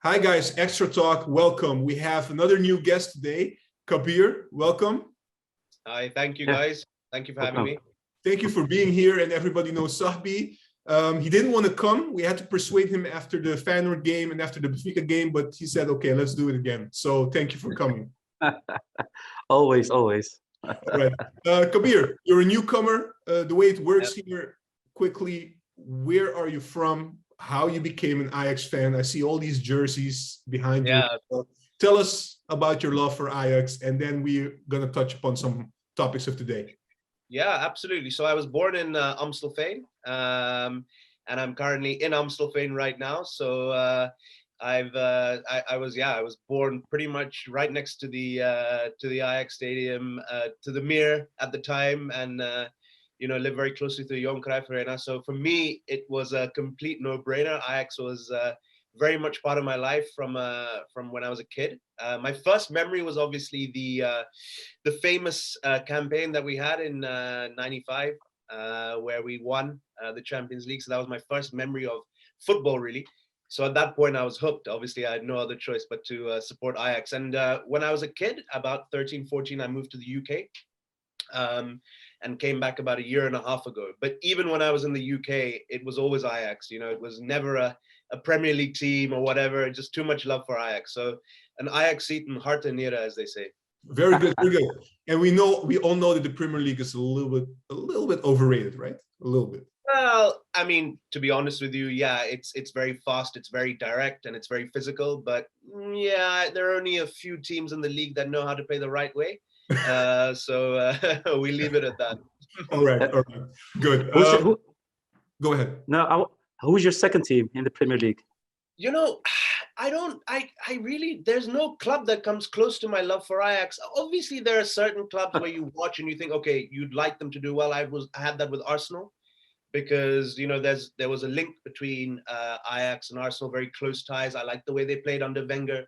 Hi guys, Extra Talk, welcome. We have another new guest today, Kabir, welcome. Hi, thank you guys. Thank you for having me. Thank you for being here, and everybody knows Sahbi. He didn't want to come. We had to persuade him after the Feyenoord game and after the Benfica game, but he said, okay, let's do it again. So thank you for coming. Always. All right. Kabir, you're a newcomer. The way it works here, quickly, where are you from? How you became an Ajax fan? I see all these jerseys behind you. Tell us about your love for Ajax, and then we're going to touch upon some topics of today. Yeah, absolutely. So I was born in Amstelveen, and I'm currently in Amstelveen right now. So I was born pretty much right next to the Ajax stadium, to the Meer at the time, and live very closely to the Johan Cruyff Arena. So for me, it was a complete no-brainer. Ajax was very much part of my life from when I was a kid. My first memory was obviously the famous campaign that we had in '95, where we won the Champions League. So that was my first memory of football, really. So at that point, I was hooked. Obviously, I had no other choice but to support Ajax. And when I was a kid, about 13, 14, I moved to the UK. And came back about a year and a half ago. But even when I was in the UK, it was always Ajax. It was never a Premier League team or whatever. Just too much love for Ajax. So an Ajax-eten hart en nieren, as they say. Very good, very good. And we all know that the Premier League is a little bit overrated, right? A little bit. Well, I mean, to be honest with you, yeah, it's very fast, it's very direct, and it's very physical. But yeah, there are only a few teams in the league that know how to play the right way. So we leave it at that. All right, good. Go ahead. No, who's your second team in the Premier League? I really, there's no club that comes close to my love for Ajax. Obviously, there are certain clubs where you watch and you think, okay, you'd like them to do well. I had that with Arsenal, because there was a link between Ajax and Arsenal, very close ties. I like the way they played under Wenger.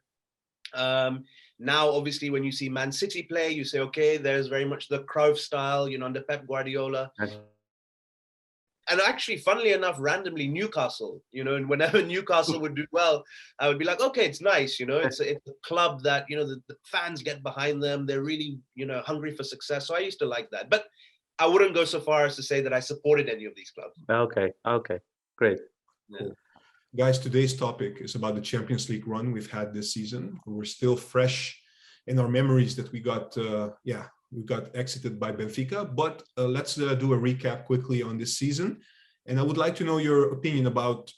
Now, obviously, when you see Man City play, you say, okay, there's very much the Cruyff style, under Pep Guardiola. And actually, funnily enough, randomly, Newcastle, and whenever Newcastle would do well, I would be like, okay, it's nice, it's a club that, the fans get behind them. They're really, hungry for success. So I used to like that. But I wouldn't go so far as to say that I supported any of these clubs. Okay, great. Cool. Guys, today's topic is about the Champions League run we've had this season. We're still fresh in our memories that we got exited by Benfica. But let's do a recap quickly on this season. And I would like to know your opinion about,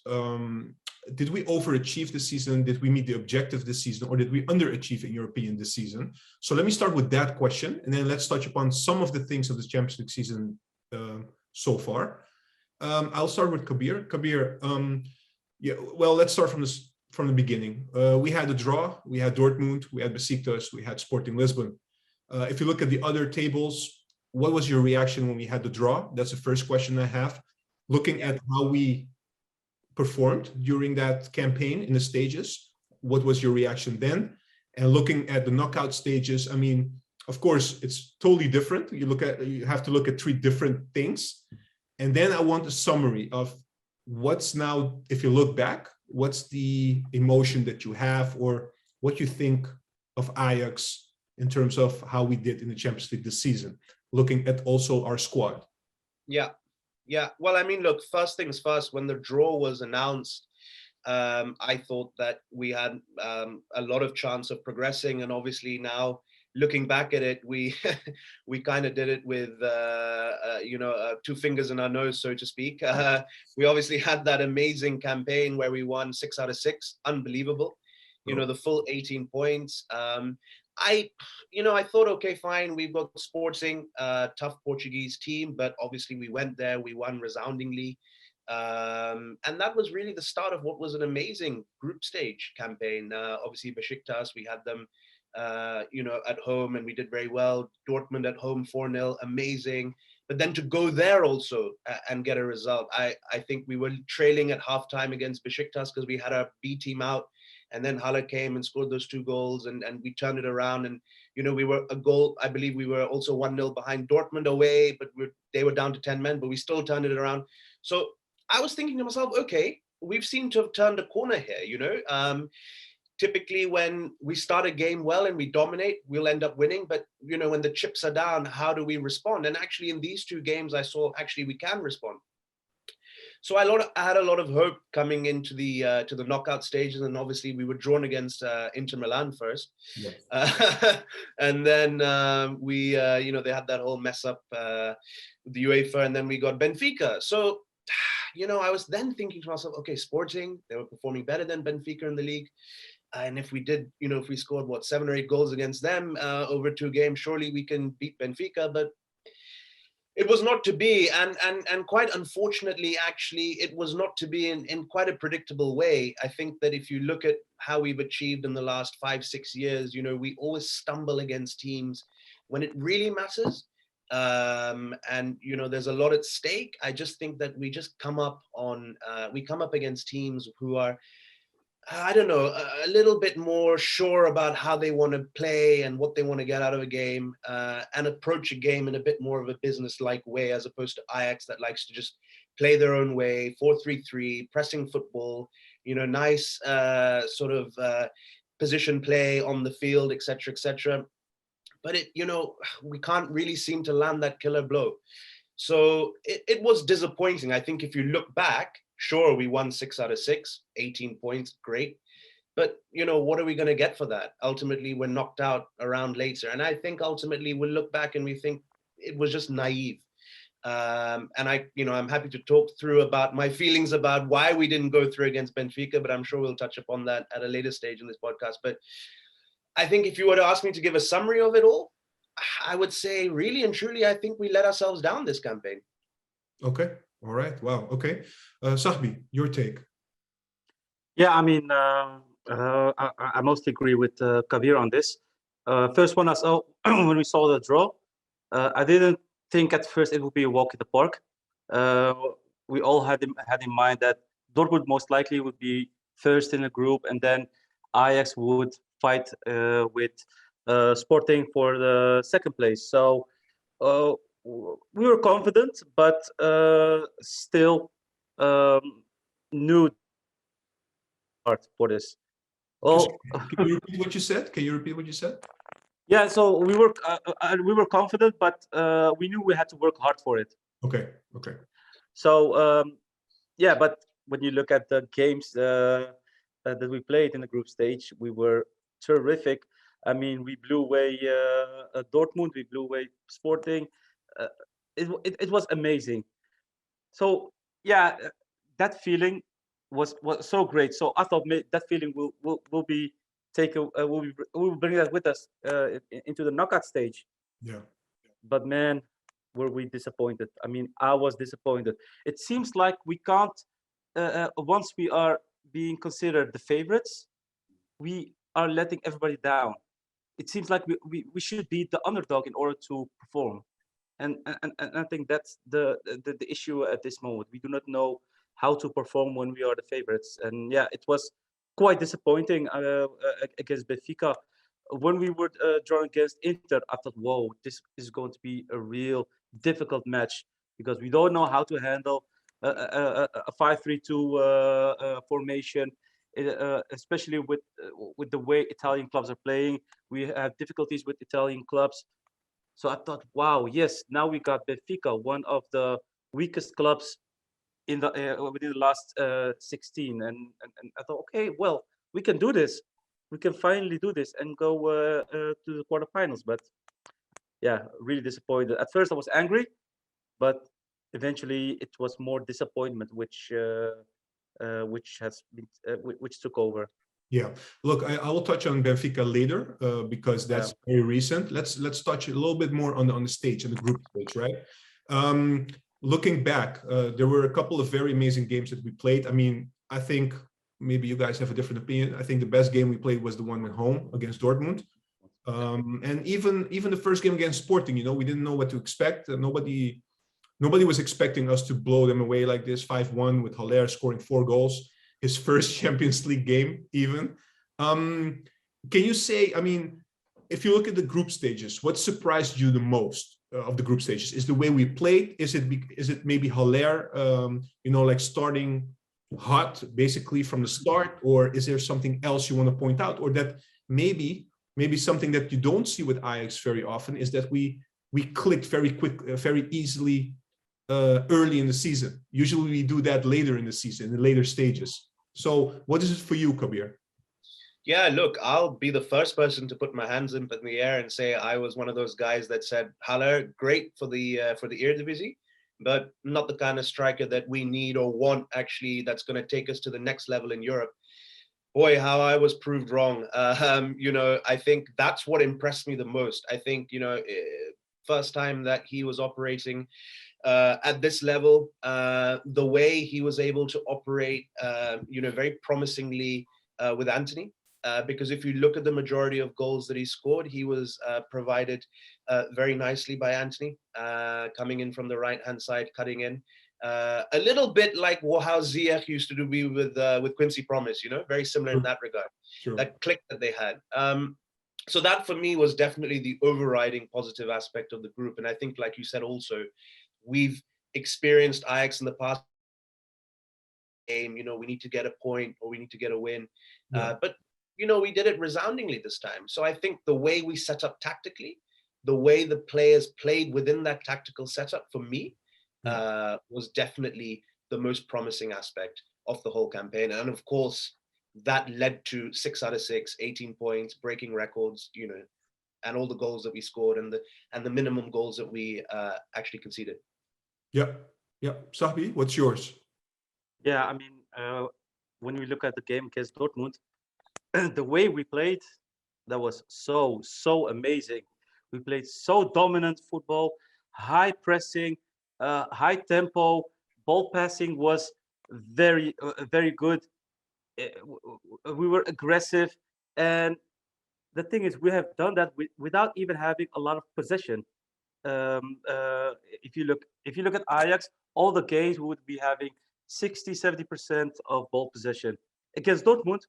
did we overachieve this season? Did we meet the objective this season? Or did we underachieve, in your opinion, this season? So let me start with that question. And then let's touch upon some of the things of the Champions League season so far. I'll start with Kabir. Kabir, well, let's start from the beginning. We had a draw. We had Dortmund. We had Besiktas. We had Sporting Lisbon. If you look at the other tables, what was your reaction when we had the draw? That's the first question I have. Looking at how we performed during that campaign in the stages, what was your reaction then? And looking at the knockout stages, I mean, of course, it's totally different. You have to look at three different things. And then I want a summary of what's now, if you look back, what's the emotion that you have, or what you think of Ajax in terms of how we did in the Champions League this season, looking at also our squad. Yeah. Well, I mean, look, first things first, when the draw was announced, I thought that we had a lot of chance of progressing. And obviously now, looking back at it, we kind of did it with two fingers in our nose, so to speak. We obviously had that amazing campaign where we won 6 out of 6, unbelievable. The full 18 points. I thought, okay, fine, we've got Sporting, tough Portuguese team, but obviously we went there, we won resoundingly. And that was really the start of what was an amazing group stage campaign. Obviously Besiktas, we had them at home, and we did very well. Dortmund at home, 4-0, amazing. But then to go there also and get a result, I think we were trailing at halftime against Besiktas because we had our B team out, and then Haller came and scored those 2 goals, and we turned it around. And we were a goal. I believe we were also 1-0 behind Dortmund away, but they were down to 10 men, but we still turned it around. So I was thinking to myself, okay, we've seemed to have turned a corner here. typically when we start a game well and we dominate, we'll end up winning. But, you know, when the chips are down, how do we respond? And actually in these two games, I saw actually we can respond. So I had a lot of hope coming into the to the knockout stages, and obviously we were drawn against Inter Milan first, Yes. and then you know, they had that whole mess up with the UEFA, and then we got Benfica. So, you know, I was then thinking to myself, okay, Sporting, they were performing better than Benfica in the league, and if we did, you know, if we scored 7 or 8 goals against them over 2 games, surely we can beat Benfica, but it was not to be, and quite unfortunately, actually, it was not to be in quite a predictable way. I think that if you look at how we've achieved in the last 5-6 years, you know, we always stumble against teams when it really matters. And, you know, there's a lot at stake. I just think that we just come up against teams who are, I don't know, a little bit more sure about how they want to play and what they want to get out of a game, and approach a game in a bit more of a business-like way, as opposed to Ajax that likes to just play their own way, 4-3-3, pressing football, you know, nice sort of position play on the field, etc., etc. But it, you know, we can't really seem to land that killer blow. So it was disappointing. I think if you look back, sure, we won 6 out of 6, 18 points, great. But, you know, what are we going to get for that? Ultimately, we're knocked out around later. And I think ultimately we'll look back and we think it was just naive. And I'm happy to talk through about my feelings about why we didn't go through against Benfica, but I'm sure we'll touch upon that at a later stage in this podcast. But I think if you were to ask me to give a summary of it all, I would say really and truly, I think we let ourselves down this campaign. Okay. All right. Wow. Okay. Sahbi, your take. Yeah, I mean, I mostly agree with Kabir on this. First one, I saw when we saw the draw, I didn't think at first it would be a walk in the park. We all had in mind that Dortmund most likely would be first in the group, and then Ajax would fight with Sporting for the second place. So we were confident, but still new part for this. Can you repeat what you said? Can you repeat what you said? Yeah, so we were confident, but we knew we had to work hard for it. Okay. Okay. So yeah, but when you look at the games that we played in the group stage, we were terrific. I mean, we blew away Dortmund, we blew away Sporting. It was amazing. So yeah, that feeling was so great. So I thought that feeling will be taken. We'll bring that with us into the knockout stage. Yeah. But man, were we disappointed? I mean, I was disappointed. It seems like we can't. Once we are being considered the favorites, we are letting everybody down. It seems like we should be the underdog in order to perform. And I think that's the issue at this moment. We do not know how to perform when we are the favorites. And yeah, it was quite disappointing against Benfica. When we were drawn against Inter, I thought, whoa, this is going to be a real difficult match because we don't know how to handle a 5-3-2 formation, especially with the way Italian clubs are playing. We have difficulties with Italian clubs. So I thought, wow, yes, now we got Benfica, one of the weakest clubs in the within the last 16, and I thought, okay, well, we can do this. We can finally do this and go to the quarterfinals. But yeah, really disappointed. At first, I was angry, but eventually, it was more disappointment, which took over. Yeah, look, I will touch on Benfica later because that's very recent. Let's touch a little bit more on the stage, on the group stage, right? Looking back, there were a couple of very amazing games that we played. I mean, I think maybe you guys have a different opinion. I think the best game we played was the one at home against Dortmund, and even the first game against Sporting. You know, we didn't know what to expect. Nobody was expecting us to blow them away like this, 5-1 with Haller scoring 4 goals. His first Champions League game, even. Can you say, I mean, if you look at the group stages, what surprised you the most of the group stages? Is the way we played? Is it maybe Haller, you know, like starting hot basically from the start, or is there something else you want to point out, or that maybe something that you don't see with Ajax very often is that we clicked very quick, very easily early in the season. Usually we do that later in the season, in the later stages. So what is it for you, Kabir? Yeah, look, I'll be the first person to put my hands up in the air and say I was one of those guys that said, Haller, great for the Eredivisie, but not the kind of striker that we need or want, actually, that's going to take us to the next level in Europe. Boy, how I was proved wrong. I think that's what impressed me the most. I think, first time that he was operating at this level, the way he was able to operate, very promisingly with Anthony. Because if you look at the majority of goals that he scored, he was provided very nicely by Anthony, coming in from the right-hand side, cutting in. A little bit like how Ziyech used to do with Quincy Promes, very similar in that regard. Sure. That click that they had. So that for me was definitely the overriding positive aspect of the group. And I think, like you said, also, we've experienced Ajax in the past game, we need to get a point or we need to get a win. Yeah. But we did it resoundingly this time. So I think the way we set up tactically, the way the players played within that tactical setup, for me, was definitely the most promising aspect of the whole campaign. And of course, that led to 6 out of 6, 18 points, breaking records, and all the goals that we scored and the minimum goals that we actually conceded. Yeah. Sahbi, what's yours? Yeah, I mean, when we look at the game against Dortmund, the way we played, that was so amazing. We played so dominant football, high pressing, high tempo, ball passing was very good. We were aggressive, and the thing is, we have done that without even having a lot of possession. If you look at Ajax, all the games we would be having 60-70% of ball possession. Against Dortmund,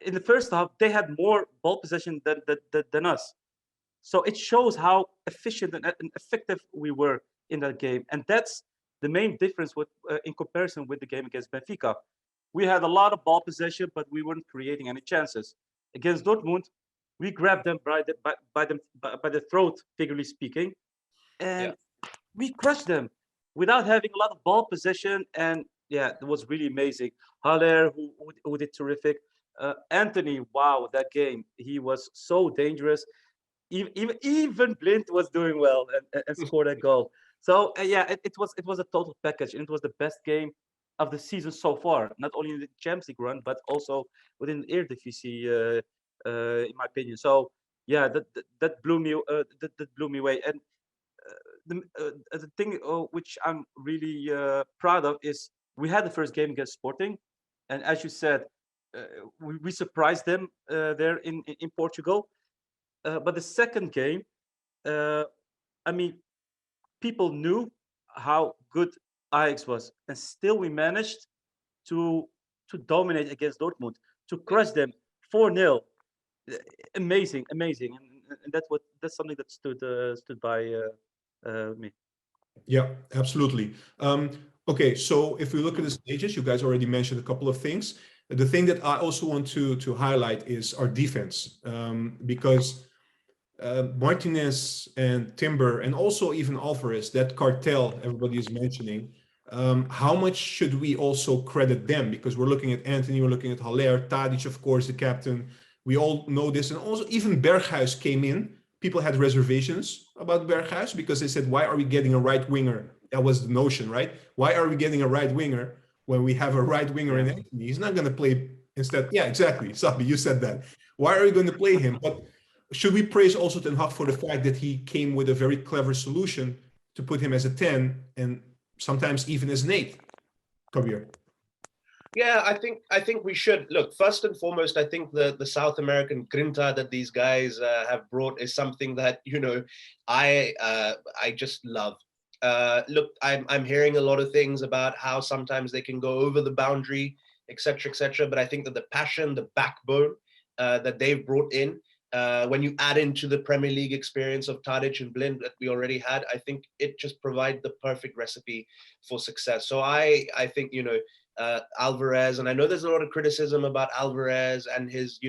in the first half, they had more ball possession than us. So it shows how efficient and effective we were in that game. And that's the main difference in comparison with the game against Benfica. We had a lot of ball possession, but we weren't creating any chances. Against Dortmund, we grabbed them by the throat, figuratively speaking, and we crushed them without having a lot of ball possession. And yeah, it was really amazing. Haller, who did terrific. Anthony, wow, that game, he was so dangerous. Even Blind was doing well and scored a goal. So it was a total package, and it was the best game of the season so far. Not only in the Champions League run, but also within the Eredivisie, in my opinion. So yeah, that blew me away. And the thing which I'm really proud of is we had the first game against Sporting, and as you said, we surprised them there in Portugal. But the second game, I mean, people knew how good Ajax was, and still we managed to dominate against Dortmund, to crush them 4-0. Amazing, and that's something that stood by me. Yeah, absolutely. Okay, so if we look at the stages, you guys already mentioned a couple of things. The thing that I also want to highlight is our defense, because Martinez and Timber, and also even Alvarez, that cartel everybody is mentioning, how much should we also credit them? Because we're looking at Anthony, we're looking at Haller, Tadic, of course, the captain. We all know this. And also even Berghuis came in. People had reservations about Berghuis because they said, why are we getting a right winger? That was the notion, right? Why are we getting a right winger when we have a right winger in Anthony? He's not going to play instead. Yeah, exactly. Sabi, you said that. Why are we going to play him? But should we praise also Ten Hag for the fact that he came with a very clever solution to put him as a 10 and sometimes even as an 8? Kabir. Yeah, I think we should look. First and foremost, I think the South American grinta that these guys have brought is something that I just love. Look, I'm hearing a lot of things about how sometimes they can go over the boundary, etc., etc. But I think that the passion, the backbone that they've brought in, when you add into the Premier League experience of Tadic and Blind that we already had, I think it just provides the perfect recipe for success. So I think Alvarez, and I know there's a lot of criticism about Alvarez and his,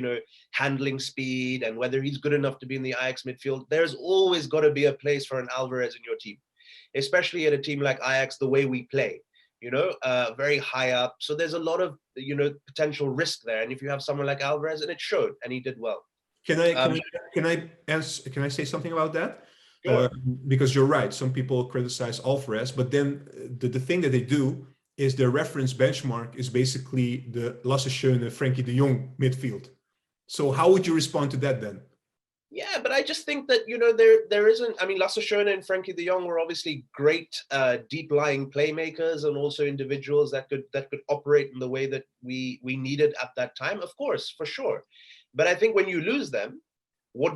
handling speed and whether he's good enough to be in the Ajax midfield. There's always got to be a place for an Alvarez in your team, especially at a team like Ajax, the way we play, very high up. So there's a lot of, potential risk there. And if you have someone like Alvarez, and it showed, and he did well. Can I say something about that? Sure. Because you're right. Some people criticize Alvarez, but then the thing that they do is their reference benchmark is basically the Lasse Schöne, Frankie de Jong midfield. So how would you respond to that then? Yeah, but I just think that, there isn't, I mean, Lasse Schöne and Frankie de Jong were obviously great deep-lying playmakers and also individuals that could operate in the way that we needed at that time, of course, for sure. But I think when you lose them, what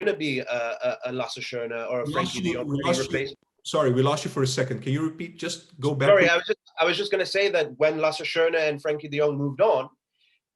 going to be a Lasse Schöne or a Frankie de Jong replacement? Sorry, we lost you for a second. Can you repeat? Just go back. Sorry, I was just going to say that when Lasse Schöne and Frankie de Jong moved on,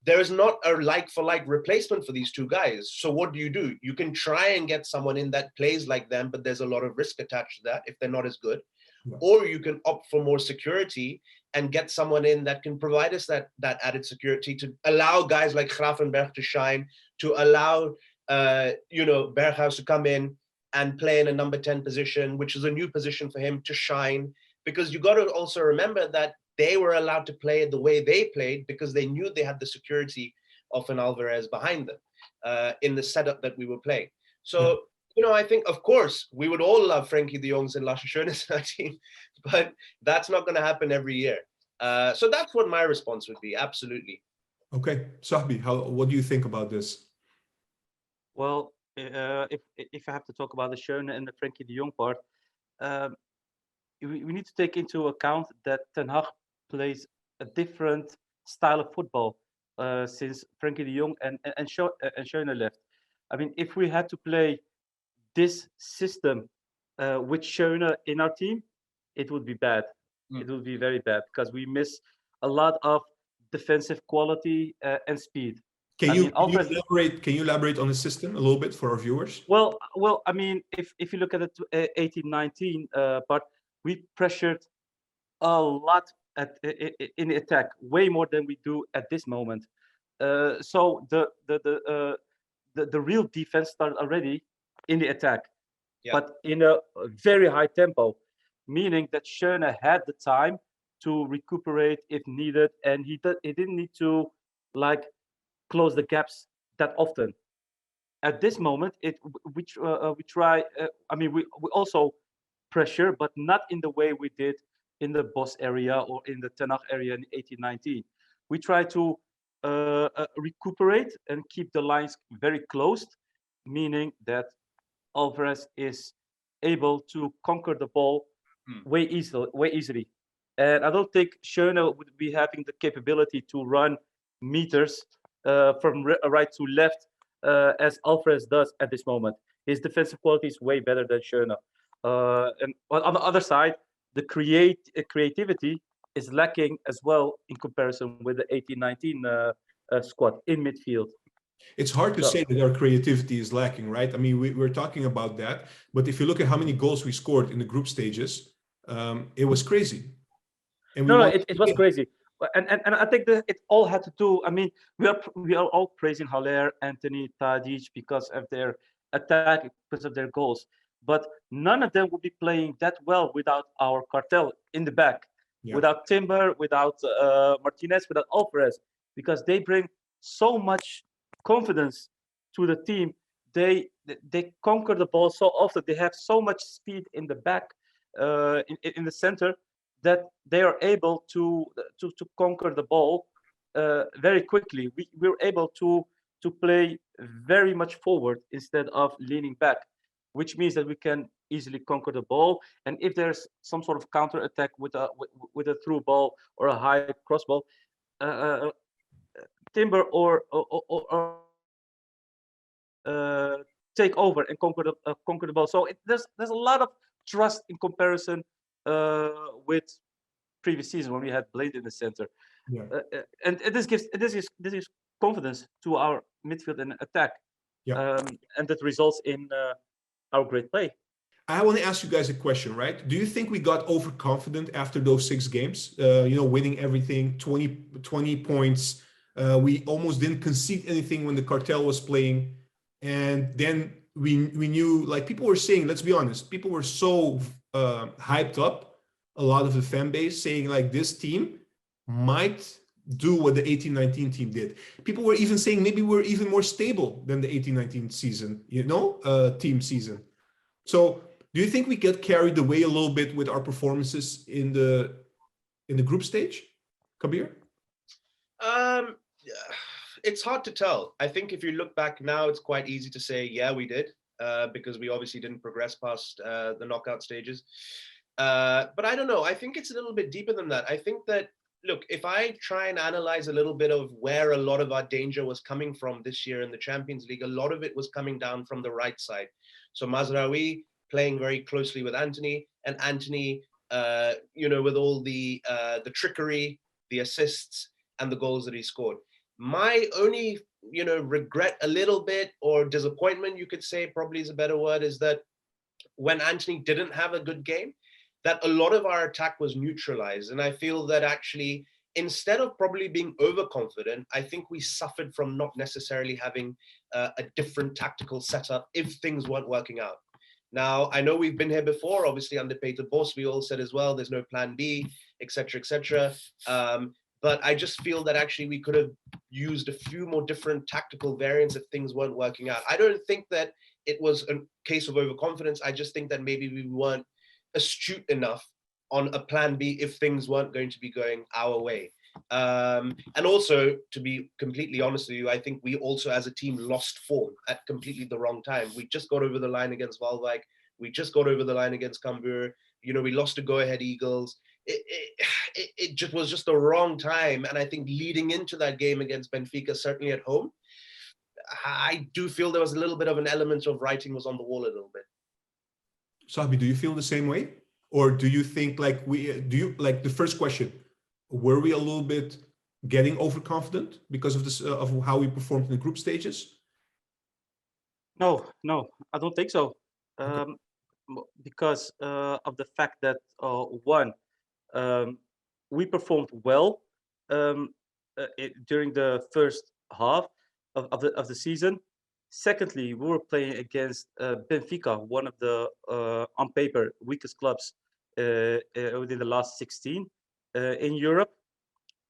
there is not a like-for-like replacement for these two guys. So what do? You can try and get someone in that plays like them, but there's a lot of risk attached to that if they're not as good. Yeah. Or you can opt for more security and get someone in that can provide us that added security to allow guys like Gravenberch to shine, to allow Berghuis to come in and play in a number 10 position, which is a new position for him to shine. Because you got to also remember that they were allowed to play the way they played because they knew they had the security of an Alvarez behind them in the setup that we were playing. So, I think, of course, we would all love Frankie de Jongs and Lasse Schöne's in our team, but that's not going to happen every year. So that's what my response would be. Absolutely. Okay. Sahbi, what do you think about this? Well, if I have to talk about the Schöne and the Frankie de Jong part, we need to take into account that Ten Hag plays a different style of football since Frankie de Jong and Schöne left. I mean, if we had to play this system with Schöne in our team, it would be bad. It would be very bad because we miss a lot of defensive quality and speed. Can you elaborate on the system a little bit for our viewers? Well, I mean, if you look at the 18-19 part, we pressured a lot in the attack, way more than we do at this moment. So the real defense started already in the attack, but in a very high tempo, meaning that Schöne had the time to recuperate if needed, and he didn't need to close the gaps that often. At this moment, we try. I mean, we also pressure, but not in the way we did in the Boss area or in the Ten Hag area in 18-19. We try to recuperate and keep the lines very closed, meaning that Alvarez is able to conquer the ball way easily. And I don't think Schöne would be having the capability to run meters from right to left as Alvarez does at this moment. His defensive quality is way better than Schöne. And on the other side, the creativity is lacking as well in comparison with the 18-19 squad in midfield. It's hard to say that our creativity is lacking, right? I mean, we're talking about that, but if you look at how many goals we scored in the group stages, it was crazy. And it was crazy. And I think that it all had to do. I mean, we are all praising Haller, Anthony, Tadic because of their attack, because of their goals. But none of them would be playing that well without our cartel in the back, without Timber, without Martinez, without Alvarez, because they bring so much confidence to the team. They conquer the ball so often. They have so much speed in the back, in the center, that they are able to conquer the ball very quickly. We're able to play very much forward instead of leaning back, which means that we can easily conquer the ball. And if there's some sort of counter attack with a through ball or a high cross ball, Timber or take over and conquer the ball. So there's a lot of trust in comparison with previous season when we had Blade in the center, and this gives confidence to our midfield and attack, and that results in our great play. I want to ask you guys a question, right? Do you think we got overconfident after those 6 games? Winning everything, 20 points. We almost didn't concede anything when the Cartel was playing. And then we knew, like people were saying, let's be honest, people were so hyped up, a lot of the fan base saying like this team might do what the 18-19 team did. People were even saying maybe we're even more stable than the 18-19 season, team season. So do you think we get carried away a little bit with our performances in the group stage, Kabir? It's hard to tell. I think if you look back now, it's quite easy to say, yeah, we did, because we obviously didn't progress past the knockout stages. But I don't know. I think it's a little bit deeper than that. I think that, look, if I try and analyze a little bit of where a lot of our danger was coming from this year in the Champions League, a lot of it was coming down from the right side. So Mazraoui playing very closely with Anthony, and Anthony, with all the trickery, the assists, and the goals that he scored. My only, regret a little bit, or disappointment, you could say, probably is a better word, is that when Anthony didn't have a good game, that a lot of our attack was neutralized. And I feel that actually, instead of probably being overconfident, I think we suffered from not necessarily having a different tactical setup if things weren't working out. Now, I know we've been here before, obviously under Peter Bosz, we all said as well, there's no plan B, etc., etc. But I just feel that actually we could have used a few more different tactical variants if things weren't working out. I don't think that it was a case of overconfidence. I just think that maybe we weren't astute enough on a plan B if things weren't going to be going our way. And also, to be completely honest with you, I think we also as a team lost form at completely the wrong time. We just got over the line against Waalwijk. We just got over the line against Cambuur. We lost to Go Ahead Eagles. It just was just the wrong time. And I think leading into that game against Benfica, certainly at home, I do feel there was a little bit of an element of writing was on the wall a little bit. Sabi, do you feel the same way? Or do you think the first question, were we a little bit getting overconfident because of this, of how we performed in the group stages? No, I don't think so. Okay. Because of the fact that one, we performed well during the first half of the season. Secondly, we were playing against Benfica, one of the on paper weakest clubs within the last 16 in Europe.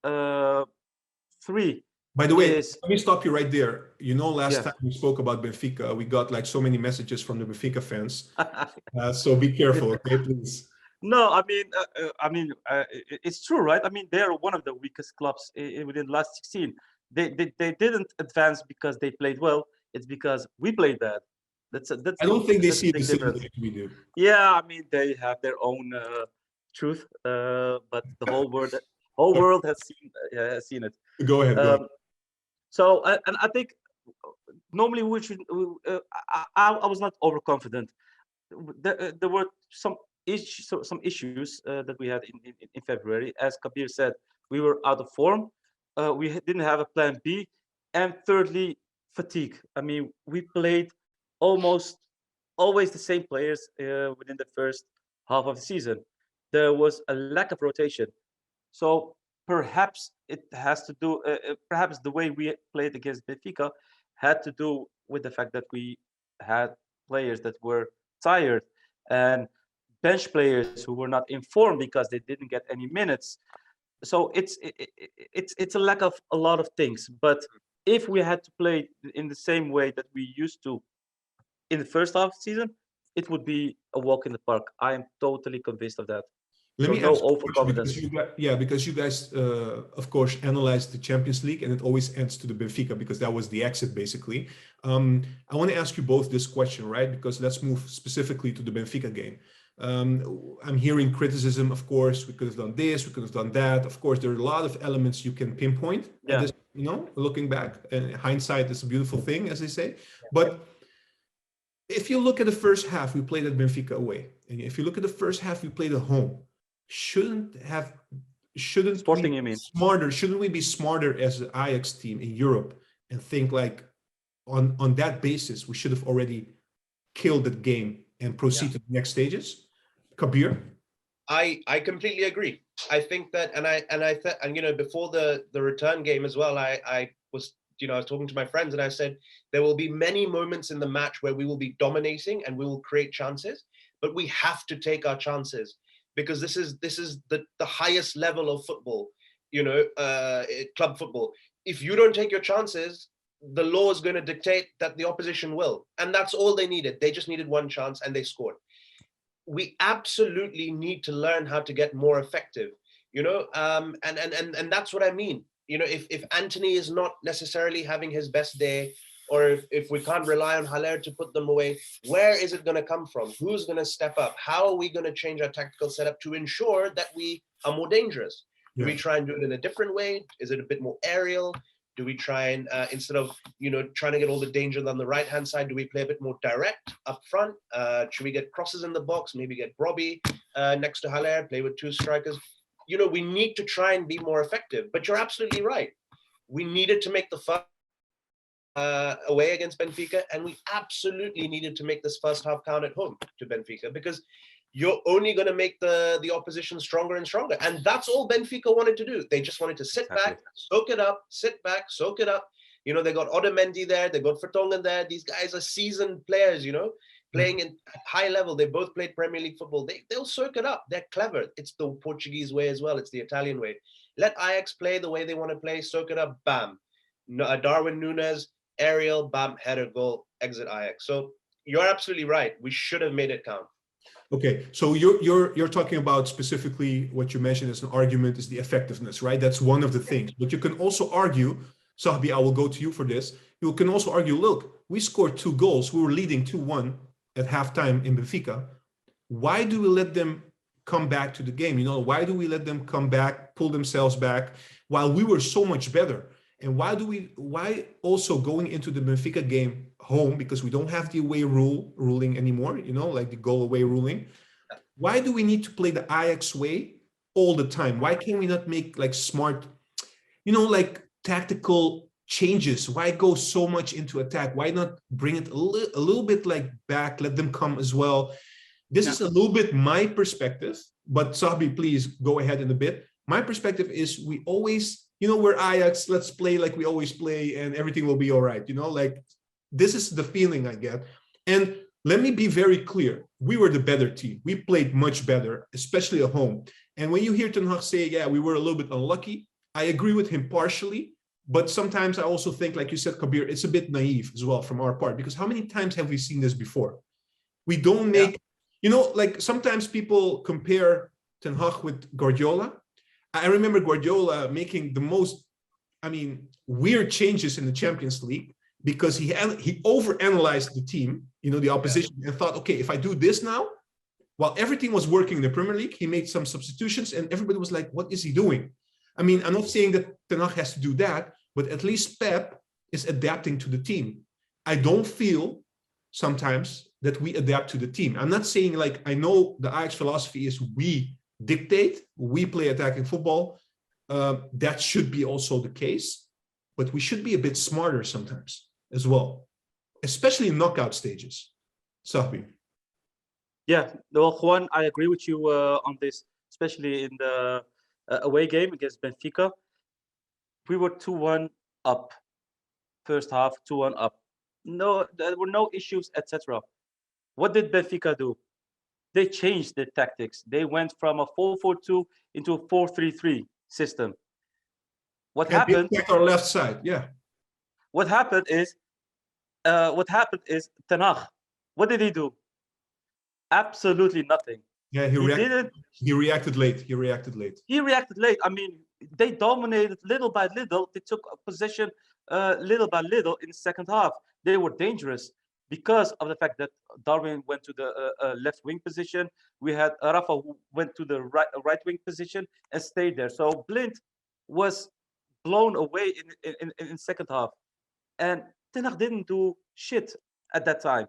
3 By the way, is let me stop you right there. Last time we spoke about Benfica, we got like so many messages from the Benfica fans. So be careful, okay, please. No, it's true, right? I mean, they are one of the weakest clubs within the last 16. They didn't advance because they played well. It's because we played bad. I don't think they see the the same difference. way we do. Yeah, I mean, they have their own truth, but the whole world has seen it. Go ahead. So, and I think normally we should. I was not overconfident. There were some issues that we had in February. As Kabir said, we were out of form. We didn't have a plan B, and thirdly, fatigue. I mean, we played almost always the same players within the first half of the season. There was a lack of rotation. So perhaps it has to do, perhaps the way we played against Benfica had to do with the fact that we had players that were tired and bench players who were not informed because they didn't get any minutes. So it's a lack of a lot of things. But if we had to play in the same way that we used to in the first half of the season, it would be a walk in the park. I am totally convinced of that. Let me no ask overconfidence. because you guys, of course, analyzed the Champions League, and it always ends to the Benfica because that was the exit, basically. I want to ask you both this question, right? Because let's move specifically to the Benfica game. I'm hearing criticism, of course. We could have done this, we could have done that. Of course, there are a lot of elements you can pinpoint. Yeah. This, looking back, and hindsight is a beautiful thing, as they say. But if you look at the first half, we played at Benfica away, and if you look at the first half, we played at home. Shouldn't Sporting, we you mean? smarter? Shouldn't we be smarter as an Ajax team in Europe and think like on that basis we should have already killed that game and proceed to the next stages. Kabir? I completely agree. I think that, and you know, before the return game as well, I was, you know, I was talking to my friends and I said there will be many moments in the match where we will be dominating and we will create chances, but we have to take our chances because this is the highest level of football, you know, club football. If you don't take your chances, the law is going to dictate that the opposition will, and that's all they needed. They just needed one chance and they scored. We absolutely need to learn how to get more effective, you know, and that's what I mean. You know, if Anthony is not necessarily having his best day, or if we can't rely on Haller to put them away, where is it going to come from? Who's going to step up? How are we going to change our tactical setup to ensure that we are more dangerous? Do we try and do it in a different way? Is it a bit more aerial? Do we try and, instead of, you know, trying to get all the danger on the right-hand side, do we play a bit more direct up front? Should we get crosses in the box? Maybe get Robbie next to Haller, play with two strikers? You know, we need to try and be more effective. But you're absolutely right. We needed to make the first away against Benfica, and we absolutely needed to make this first half count at home to Benfica, because you're only going to make the opposition stronger and stronger. And that's all Benfica wanted to do. They just wanted to sit back, soak it up, sit back, soak it up. You know, they got Otamendi there, they got Vertonghen there. These guys are seasoned players, you know, playing in high level. They both played Premier League football. They'll soak it up. They're clever. It's the Portuguese way as well. It's the Italian way. Let Ajax play the way they want to play, soak it up, bam. Darwin Núñez, aerial, bam, header, goal, exit Ajax. So you're absolutely right. We should have made it count. Okay, so you're talking about specifically what you mentioned as an argument is the effectiveness, right? That's one of the things. But you can also argue, Sahbi, I will go to you for this. You can also argue, look, we scored 2 goals. We were leading 2-1 at halftime in Benfica. Why do we let them come back to the game? You know, why do we let them come back, pull themselves back while we were so much better? And why also going into the Benfica game home, because we don't have the away ruling anymore, you know, like the goal away ruling. Why do we need to play the Ajax way all the time? Why can't we not make like smart, you know, like tactical changes? Why go so much into attack? Why not bring it a little bit like back, let them come as well? This is a little bit my perspective, but Sahbi, please go ahead in a bit. My perspective is we always, you know, we're Ajax, let's play like we always play and everything will be all right. You know, like this is the feeling I get. And let me be very clear. We were the better team. We played much better, especially at home. And when you hear Ten Hag say, yeah, we were a little bit unlucky, I agree with him partially. But sometimes I also think, like you said, Kabir, it's a bit naive as well from our part, because how many times have we seen this before? We don't make, you know, like sometimes people compare Ten Hag with Guardiola. I remember Guardiola making the most, I mean, weird changes in the Champions League because he overanalyzed the team, you know, the opposition, and thought, okay, if I do this now, while everything was working in the Premier League, he made some substitutions and everybody was like, what is he doing? I mean, I'm not saying that Ten Hag has to do that, but at least Pep is adapting to the team. I don't feel sometimes that we adapt to the team. I'm not saying like, I know the Ajax philosophy is we dictate, we play attacking football. That should be also the case, but we should be a bit smarter sometimes as well, especially in knockout stages. Sahbi. Yeah, well, Juan, I agree with you on this, especially in the away game against Benfica. We were 2-1 up, first half, 2-1 up. No, there were no issues, etc. What did Benfica do? They changed their tactics. They went from a 4-4-2 into a 4-3-3 system. What happened? Our left side, yeah. What happened is Ten Hag. What did he do? Absolutely nothing. Yeah, he reacted late. He reacted late. I mean, they dominated little by little. They took a position little by little in the second half. They were dangerous because of the fact that Darwin went to the left wing position. We had Rafa who went to the right wing position and stayed there. So Blind was blown away in second half. And Ten Hag didn't do shit at that time.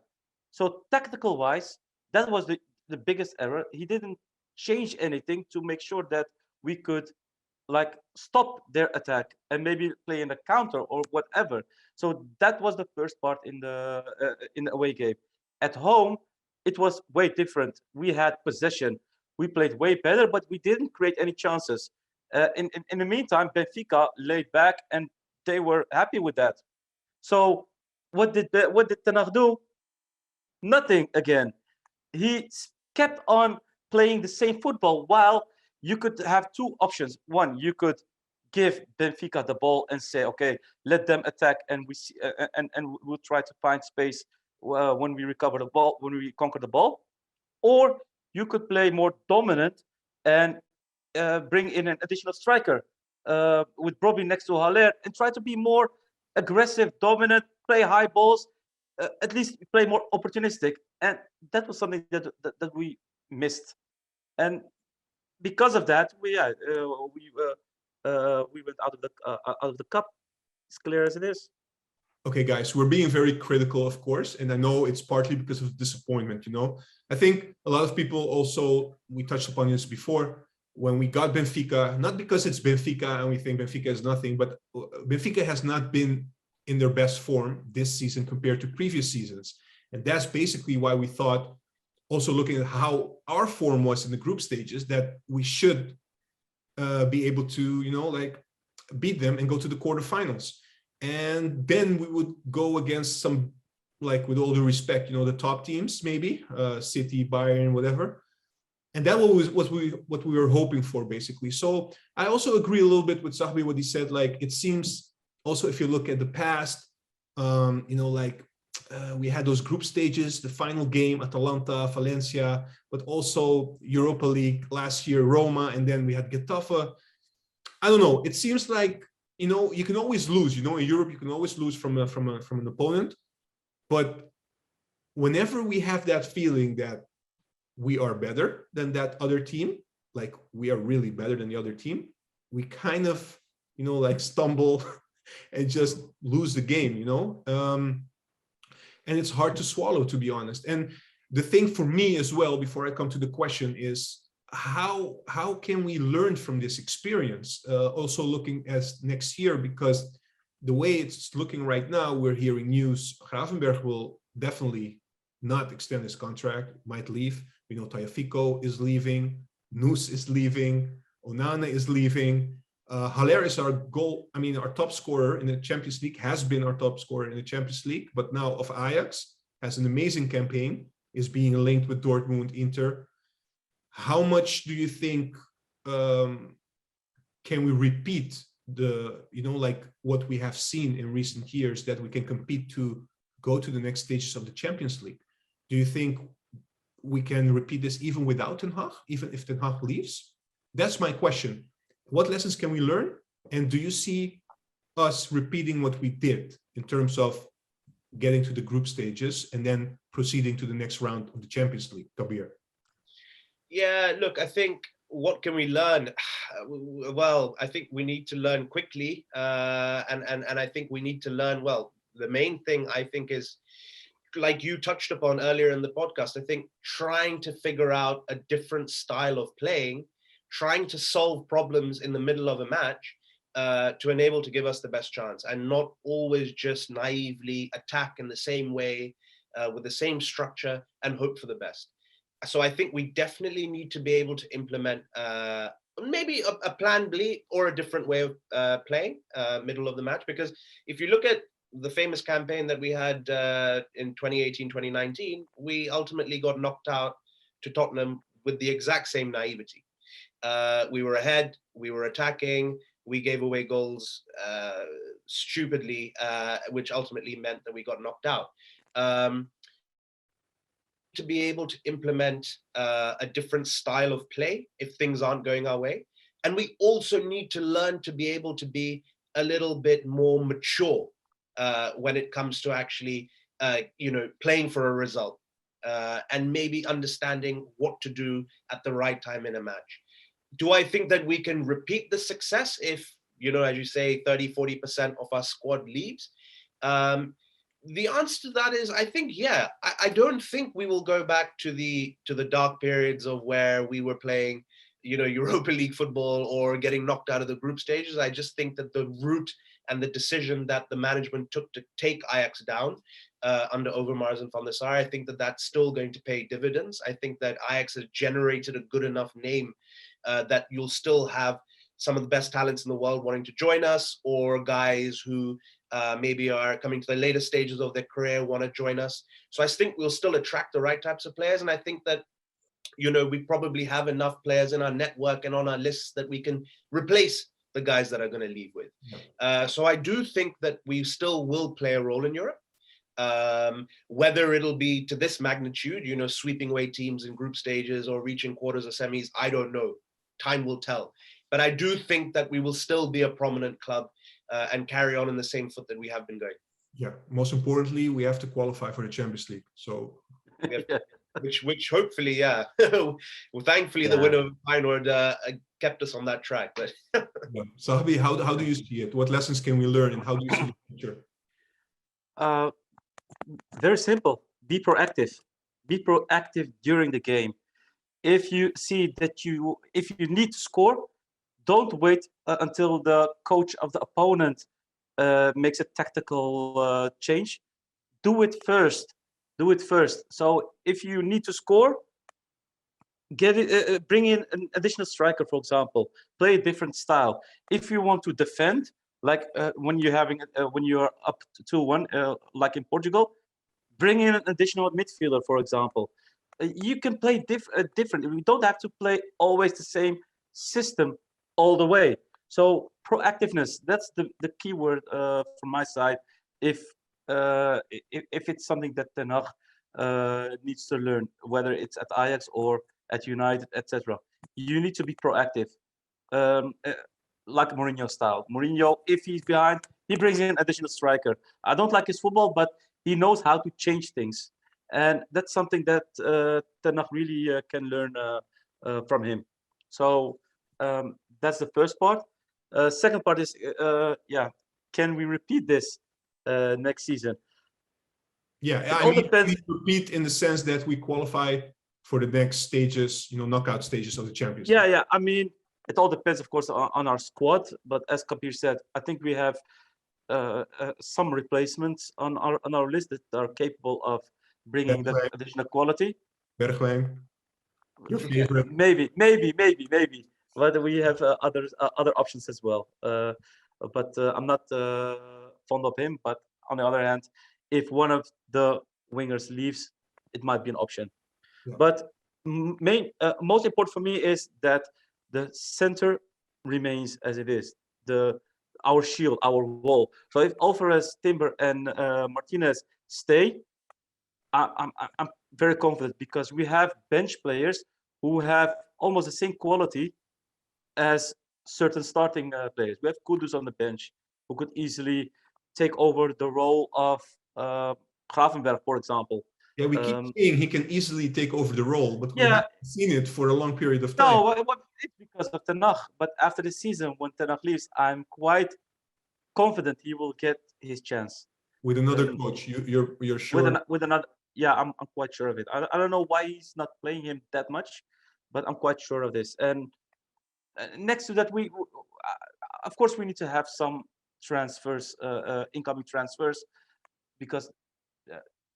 So tactical wise, that was the biggest error. He didn't change anything to make sure that we could like stop their attack and maybe play in a counter or whatever. So that was the first part in the away game. At home, it was way different. We had possession. We played way better, but we didn't create any chances. In the meantime, Benfica laid back, and they were happy with that. So what did Ten Hag do? Nothing again. He kept on playing the same football, while you could have two options. One, you could give Benfica the ball and say, okay, let them attack, and we see, and we'll try to find space when we recover the ball, when we conquer the ball. Or you could play more dominant and bring in an additional striker with Bobby next to Haller, and try to be more aggressive, dominant, play high balls, at least play more opportunistic. And that was something that we missed. And because of that, we went out of the cup, as clear as it is. Okay, guys, we're being very critical, of course, and I know it's partly because of disappointment. I think a lot of people also, we touched upon this before, when we got Benfica, not because it's Benfica and we think Benfica is nothing, but Benfica has not been in their best form this season compared to previous seasons. And that's basically why we thought, also looking at how our form was in the group stages, that we should be able to, beat them and go to the quarterfinals. And then we would go against some, with all due respect, the top teams, maybe City, Bayern, whatever. And that was what we were hoping for, basically. So I also agree a little bit with Sahbi, what he said. It seems also, if you look at the past, we had those group stages, the final game, Atalanta, Valencia, but also Europa League last year, Roma, and then we had Getafe. I don't know. It seems like, you can always lose. In Europe, you can always lose from an opponent. But whenever we have that feeling that we are better than that other team, we are really better than the other team, we kind of, stumble and just lose the game, and it's hard to swallow, to be honest. And the thing for me as well, before I come to the question, is how can we learn from this experience? Also looking as next year, because the way it's looking right now, we're hearing news. Gravenberch will definitely not extend his contract, might leave. We know Tagliafico is leaving, Noes is leaving, Onana is leaving. Haller is our top scorer in the Champions League, has been our top scorer in the Champions League, but now of Ajax, has an amazing campaign, is being linked with Dortmund, Inter. How much do you think can we repeat what we have seen in recent years, that we can compete to go to the next stages of the Champions League? Do you think we can repeat this even without Ten Hag, even if Ten Hag leaves? That's my question. What lessons can we learn? And do you see us repeating what we did in terms of getting to the group stages and then proceeding to the next round of the Champions League? Kabir. Yeah, look, I think, what can we learn? Well, I think we need to learn quickly. And I think we need to learn, the main thing I think is, like you touched upon earlier in the podcast, I think trying to figure out a different style of playing, trying to solve problems in the middle of a match to enable to give us the best chance, and not always just naively attack in the same way with the same structure and hope for the best. So I think we definitely need to be able to implement maybe a plan B or a different way of playing middle of the match. Because if you look at the famous campaign that we had in 2018, 2019, we ultimately got knocked out to Tottenham with the exact same naivety. We were ahead, we were attacking, we gave away goals stupidly, which ultimately meant that we got knocked out. To be able to implement a different style of play if things aren't going our way. And we also need to learn to be able to be a little bit more mature when it comes to actually, playing for a result and maybe understanding what to do at the right time in a match. Do I think that we can repeat the success if, as you say, 30-40% of our squad leaves? The answer to that is, I think, yeah. I don't think we will go back to the dark periods of where we were playing, Europa League football or getting knocked out of the group stages. I just think that the route and the decision that the management took to take Ajax down under Overmars and Van der Sar. I think that that's still going to pay dividends. I think that Ajax has generated a good enough name that you'll still have some of the best talents in the world wanting to join us, or guys who maybe are coming to the later stages of their career want to join us. So I think we'll still attract the right types of players. And I think that, we probably have enough players in our network and on our lists that we can replace the guys that are going to leave with. So I do think that we still will play a role in Europe. Whether it'll be to this magnitude, sweeping away teams in group stages or reaching quarters or semis, I don't know. Time will tell. But I do think that we will still be a prominent club and carry on in the same foot that we have been going. Yeah. Most importantly, we have to qualify for the Champions League. So, which hopefully, yeah. Well, thankfully, the winner of Feyenoord kept us on that track. But Sahabi, how do you see it? What lessons can we learn, and how do you see the future? Very simple. Be proactive. Be proactive during the game. If you see that if you need to score, don't wait until the coach of the opponent makes a tactical change. Do it first. So if you need to score, bring in an additional striker, for example. Play a different style. If you want to defend, like when you're up to 2-1, like in Portugal, bring in an additional midfielder, for example. You can play different. We don't have to play always the same system all the way. So proactiveness, that's the key word from my side. If it's something that Ten Hag needs to learn, whether it's at Ajax or at United, etc., you need to be proactive, like Mourinho style. Mourinho, if he's behind, he brings in an additional striker. I don't like his football, but he knows how to change things, and that's something that Ten Hag really can learn from him. So that's the first part. Second part is, can we repeat this next season? Yeah, I mean, we repeat in the sense that we qualify for the next stages, knockout stages of the Champions League. Yeah. I mean, it all depends, of course, on our squad. But as Kabir said, I think we have some replacements on our list that are capable of bringing that additional quality. Bergwijn, your favorite? Maybe. But we have other options as well. But I'm not fond of him. But on the other hand, if one of the wingers leaves, it might be an option. Yeah. But most important for me is that the center remains as it is. Our shield, our wall. So if Alvarez, Timber, and Martinez stay, I'm very confident, because we have bench players who have almost the same quality as certain starting players. We have Kudus on the bench, who could easily take over the role of Gravenberg, for example. Yeah, we keep saying he can easily take over the role, but we haven't seen it for a long period of time. No, it's because of Ten Hag. But after the season, when Ten Hag leaves, I'm quite confident he will get his chance. With another coach, you're sure? With another, yeah, I'm quite sure of it. I don't know why he's not playing him that much, but I'm quite sure of this. And next to that, we of course we need to have some transfers, incoming transfers, because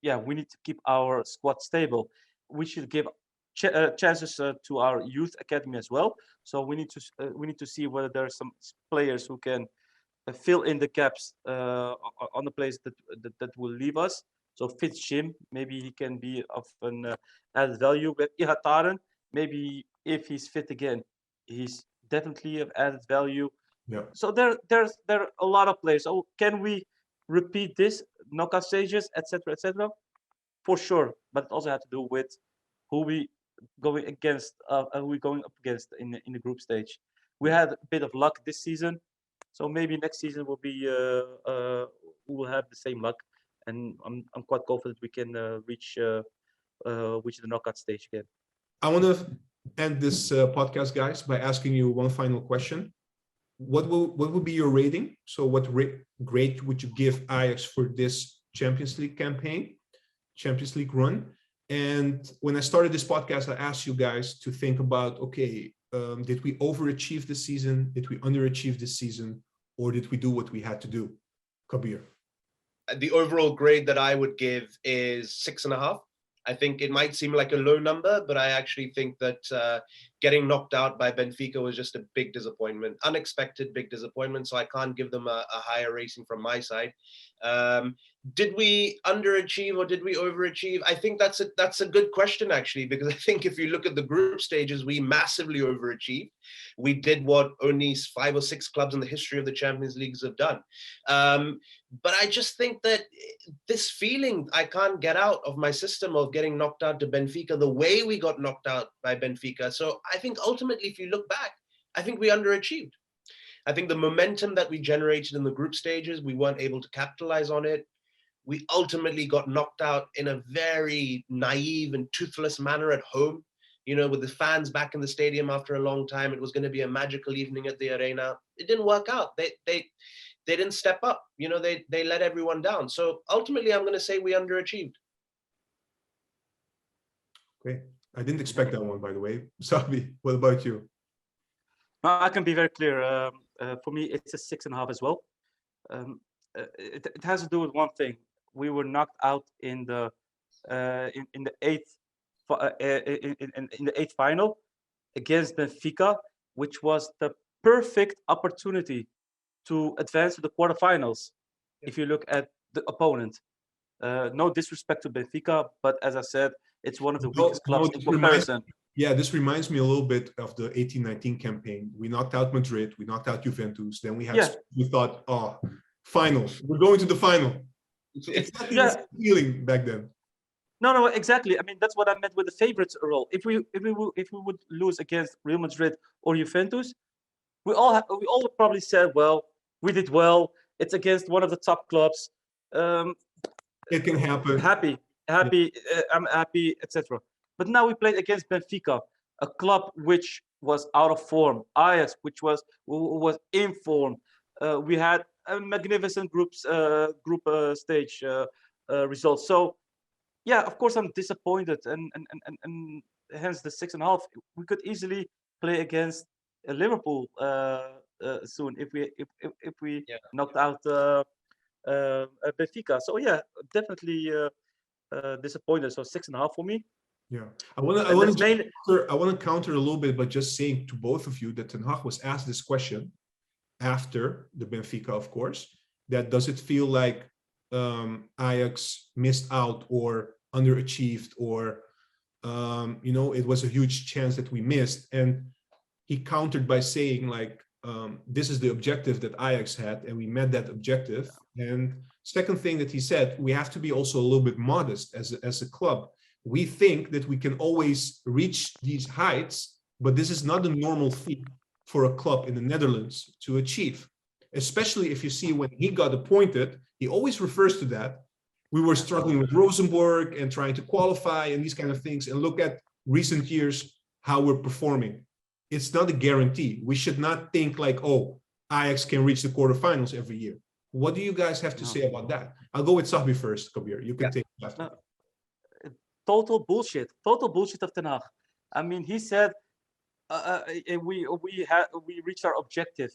we need to keep our squad stable. We should give chances to our youth academy as well. So we need to see whether there are some players who can fill in the gaps on the players that will leave us. So Fitz Jim, maybe he can be of an added value. With Ihataren, maybe if he's fit again, he's definitely of added value. Yeah. So there are a lot of players. So can we repeat this knockout stages, etc., etc.? For sure, but it also has to do with who we going against, who we going up against in the group stage. We had a bit of luck this season, so maybe next season will be we will have the same luck, and I'm quite confident we can reach the knockout stage again. I want to end this podcast, guys, by asking you one final question. What would be your rating? So what grade would you give Ajax for this Champions League campaign, Champions League run? And when I started this podcast, I asked you guys to think about, okay, did we overachieve this season? Did we underachieve this season? Or did we do what we had to do? Kabir. the overall grade that I would give is 6.5. I think it might seem like a low number, but I actually think that getting knocked out by Benfica was just a big disappointment, unexpected big disappointment. So I can't give them a higher rating from my side. Did we underachieve or did we overachieve? I think that's a good question, actually, because I think if you look at the group stages, we massively overachieved. We did what only 5 or 6 clubs in the history of the Champions Leagues have done. But I just think that this feeling I can't get out of my system of getting knocked out to Benfica the way we got knocked out by Benfica. So I think ultimately, if you look back, I think we underachieved. I think the momentum that we generated in the group stages, we weren't able to capitalize on it. We ultimately got knocked out in a very naive and toothless manner at home. With the fans back in the stadium after a long time, it was going to be a magical evening at the arena. It didn't work out. They didn't step up. They let everyone down. So ultimately, I'm going to say we underachieved. Okay, I didn't expect that one, by the way. Sabi, what about you? I can be very clear. For me, it's a 6.5 as well. It has to do with one thing. We were knocked out in the eighth final against Benfica, which was the perfect opportunity to advance to the quarterfinals. If you look at the opponent, no disrespect to Benfica, but as I said, it's one of the weakest clubs in comparison. This reminds me a little bit of the 18-19 campaign. We knocked out Madrid, we knocked out Juventus. Then we thought, oh, final. We're going to the final. It's not the feeling back then. No, exactly. I mean, that's what I meant with the favorites role. If we would lose against Real Madrid or Juventus, we all probably said, well, we did well. It's against one of the top clubs. It can happen. Happy. I'm happy, etc. But now we played against Benfica, a club which was out of form. Ajax, which was in form. We had a magnificent group stage results. So, yeah, of course I'm disappointed, and hence the 6.5. We could easily play against Liverpool soon if we knocked out Benfica. So yeah, definitely disappointed. So 6.5 for me. Yeah, I want to counter a little bit, but just saying to both of you that Ten Hag was asked this question after the Benfica, of course. That does it feel like Ajax missed out or underachieved, or it was a huge chance that we missed? And he countered by saying, like, this is the objective that Ajax had, and we met that objective. And second thing that he said, we have to be also a little bit modest as a club. We think that we can always reach these heights, but this is not a normal feat for a club in the Netherlands to achieve. Especially if you see when he got appointed, he always refers to that. We were struggling with Rosenborg and trying to qualify and these kind of things, and look at recent years, how we're performing. It's not a guarantee. We should not think like, oh, Ajax can reach the quarterfinals every year. What do you guys have to say about that? I'll go with Sahbi first, Kabir. You can take it after. Total bullshit of Ten Hag. I mean, he said we reached our objective.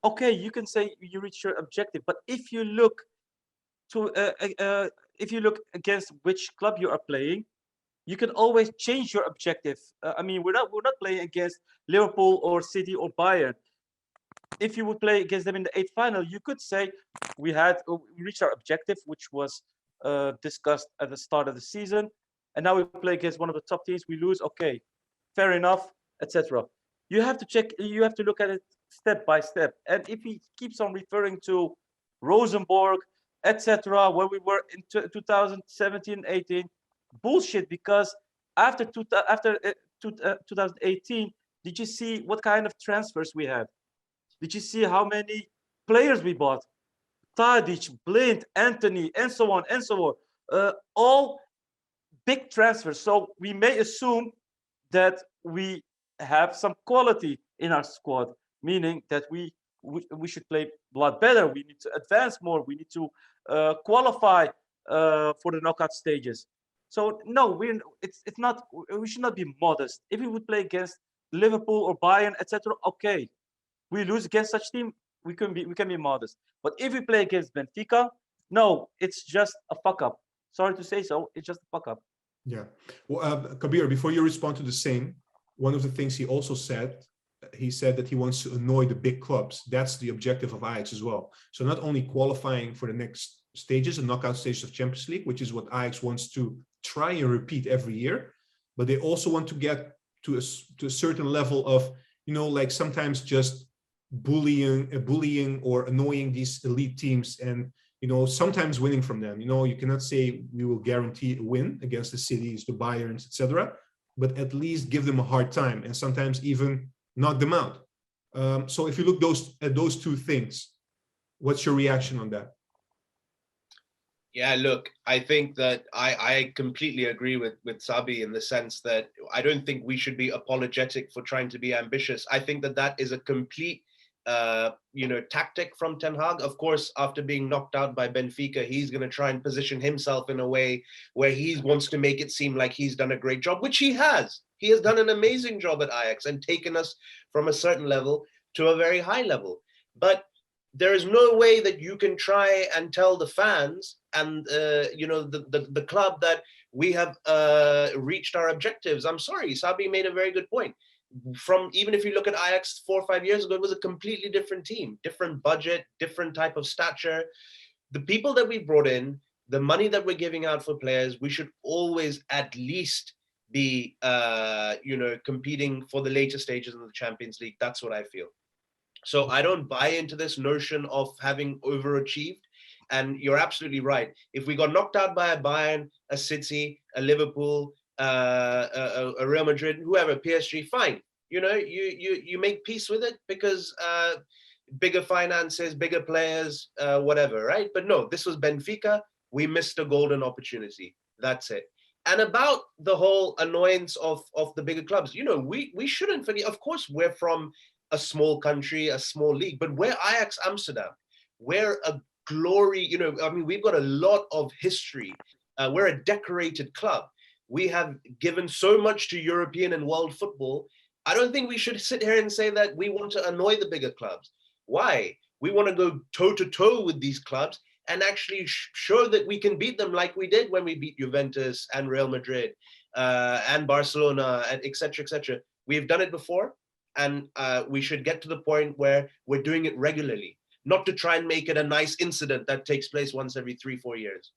Okay, you can say you reached your objective, but if you look against which club you are playing, you can always change your objective. I mean, we're not playing against Liverpool or City or Bayern. If you would play against them in the 8th final, you could say we reached our objective, which was discussed at the start of the season, and now we play against one of the top teams. We lose. Okay, fair enough, etc. You have to check. You have to look at it step by step. And if he keeps on referring to Rosenborg, etc., where we were in 2017-18, bullshit. Because after 2018, did you see what kind of transfers we had? Did you see how many players we bought? Tadic, Blind, Anthony, and so on and so on. All big transfers. So we may assume that we have some quality in our squad, meaning that we should play a lot better. We need to advance more. We need to qualify for the knockout stages. So no, it's not. We should not be modest. If we would play against Liverpool or Bayern, etc., okay. We lose against such team, we can be modest. But if we play against Benfica, No, it's just a fuck up. Sorry to say so. It's just a fuck up. Yeah. Well, Kabir, before you respond to the same, one of the things he also said, he said that he wants to annoy the big clubs. That's the objective of Ajax as well. So not only qualifying for the next stages, the knockout stages of Champions League, which is what Ajax wants to try and repeat every year, but they also want to get to a certain level of, you know, like sometimes just bullying or annoying these elite teams, and you know, sometimes winning from them. You know, you cannot say we will guarantee a win against the cities, the Bayerns, etc., but at least give them a hard time and sometimes even knock them out. So if you look at those two things, what's your reaction on that? Yeah, look, I think that I completely agree with Sabi in the sense that I don't think we should be apologetic for trying to be ambitious. I think that that is a complete tactic from Ten Hag. Of course, after being knocked out by Benfica, he's going to try and position himself in a way where he wants to make it seem like he's done a great job, which he has. He has done an amazing job at Ajax and taken us from a certain level to a very high level. But there is no way that you can try and tell the fans and the club that we have reached our objectives. I'm sorry, Sabi made a very good point. Even if you look at Ajax 4 or 5 years ago, it was a completely different team, different budget, different type of stature. The people that we brought in, the money that we're giving out for players, we should always at least be competing for the later stages of the Champions League. That's what I feel. So I don't buy into this notion of having overachieved. And you're absolutely right. If we got knocked out by a Bayern, a City, a Liverpool, a Real Madrid, whoever, PSG, fine. You know, you make peace with it because bigger finances, bigger players, whatever, right? But no, this was Benfica. We missed a golden opportunity. That's it. And about the whole annoyance of the bigger clubs, you know, we shouldn't forget. Of course, we're from a small country, a small league, but we're Ajax Amsterdam. We're a glory, you know, I mean, we've got a lot of history. We're a decorated club. We have given so much to European and world football. I don't think we should sit here and say that we want to annoy the bigger clubs. Why? We want to go toe-to-toe with these clubs and actually show that we can beat them like we did when we beat Juventus and Real Madrid and Barcelona, and et cetera, et cetera. We've done it before, and we should get to the point where we're doing it regularly, not to try and make it a nice incident that takes place once every 3-4 years.